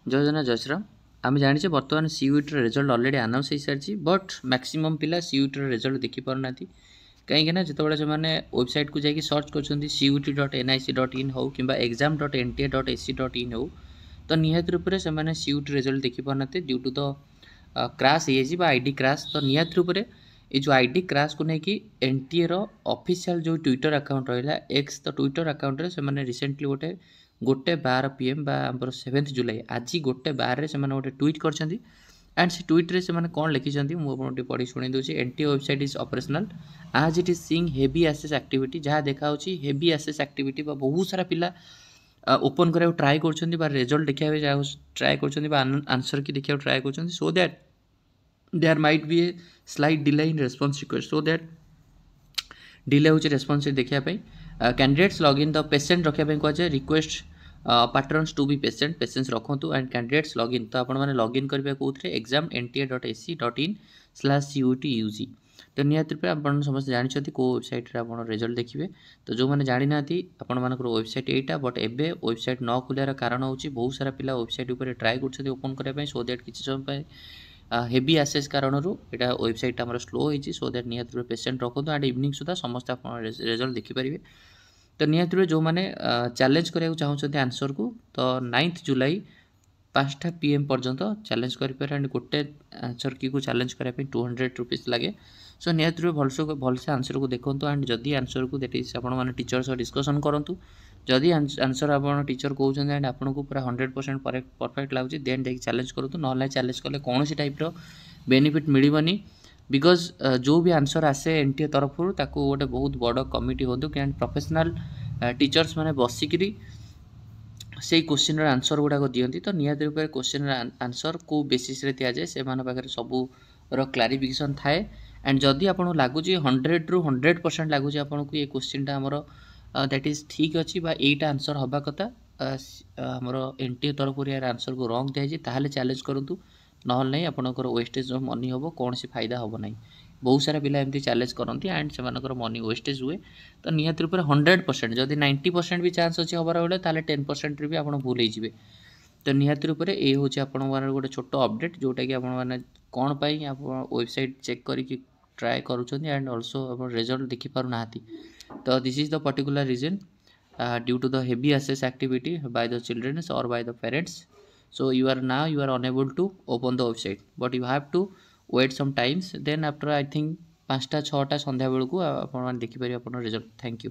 जय जना जय श्रीराम। आम जाने बर्तमान सीयूटी रिजल्ट अलरेडी आनाउंस हो सारी बट मैक्सिमम पिला सीयूटी रिजल्ट देखी पारना कहीं जिते से वेबसाइट को जाकि सर्च कर CUT.nic.in हो कि exam.nta.ac.in हो तो निहत रूप से सीयूटी रिजल्ट देखी पारना ड्यू टू द क्राश हो आईडी क्राश। तो निहत रूप ये जो आईडी क्राश को लेकिन एनटीए ऑफिशियल जो ट्विटर अकाउंट रहा एक्स तो ट्विटर अकाउंट रे से रिसेंटली गोटे 12 PM बा 7 जुलाई आज गोटे 12 से गोटे ट्वीट कर एंड से ट्वीट्रे से कौन लिखिं मुझे पढ़ी शुणी दूसरी एनटीए वेबसाइट इज ऑपरेशनल आज it is seeing heavy access activity जहाँ देखा हेवी एसेस एक्टिविटी बहुत सारा पिला ओपन करा ट्राए कर रिजल्ट देखा ट्राए कर आंसर की देखा ट्राए कर so that there might be a slight delay in response request so that delay हो रेस्पॉन्स देखापी कैंडिडेट्स लॉगिन द पेसेंट रखापी कहुए request patterns to be patience रखु एंड कैंडिडेट्स लॉगिन तो आपने लॉगिन करेंगे कौन exam.nta.ac.in/CUT/UG तो निहत रूप आप समस्त जानते कौ वेबसाइट आप रिजल्ट देखिए। तो जो मैंने जानी ना आपर वेबसाइट यहीटा बट एबे वेबसाइट न खोलार कारण हो बहुत सारा पिला वेबसाइट उपर ट्राए कर ओपन करने सो दैट किसी समय हेवी आसेस कारण यहाँ वेबसाइट आम स्लो होती सो दैट निहत रूप पेसेंट रखु एंड इवनिंग सुधा समस्त आप रिजल्ट देखिपारे। तो निहत रूप जो मैंने चैलेंज कराया चाहते आंसर को तो 9 जुलाई 5टा PM पर्यंत चैलेंज करें एंड गोटे आंसर की को चैलेंज करने 200 रुपीज लगे। सो निहत रूप भलसे आंसर को देखो एंड जदि आंसर को दैट इज आप टीचर सह डिस्कसन करूँ जदि आंसर आप टीचर कहते एंड आपको पूरा 100% परफेक्ट लगुच देन जाकि चैलेंज करूँ ना चैलेंज कले कौन टाइप्र बेनिफिट मिलनी बिकज जो भी आंसर आसे एनटीए तरफ गोटे बहुत बड़ कमिटी हो एंड प्रोफेशनल टीचर्स मैंने बसिकी से क्वेश्चन आंसर गुड़ाक दिखती तो निहत रूप क्वेश्चन आंसर को बेसीस दि जाए से पाखे सबूर क्लारिफिकेशन थाए एंड जदि आपको लगुच 100 ରୁ 100% लगुच आपको ये क्वेश्चन आमर दैट इज ठीक अच्छी यहीटा आंसर हवा कथा आमर एनटीए तरफ यार आंसर को रंग दिखाई ताहले चैलेंज करूँ ना नहीं आपंकर वेस्टेज मनी हम कौन सी फायदा हम ना। बहुत सारा पिला एमती चैलेंज करती एंड से मनी वेस्टेज हुए तो निहत रूप 100% जदि 90% भी चांस अच्छे हबार बेले 10% भी आप भूल हो तो निहत रूप ये हूँ आप गोटे छोट अपडेट जोटा कि आपने कौन पाई आप वेबसाइट चेक करके ट्राए करुँच एंड ऑल्सो आप रिजल्ट देखिपार ना। तो this is the particular reason due to the heavy access activity by the childrens और by the parents so you are unable to open the website but you have to wait some times then after I think 5टा 6टा संध्या बेलू आप देखिपारे अपन result. Thank you.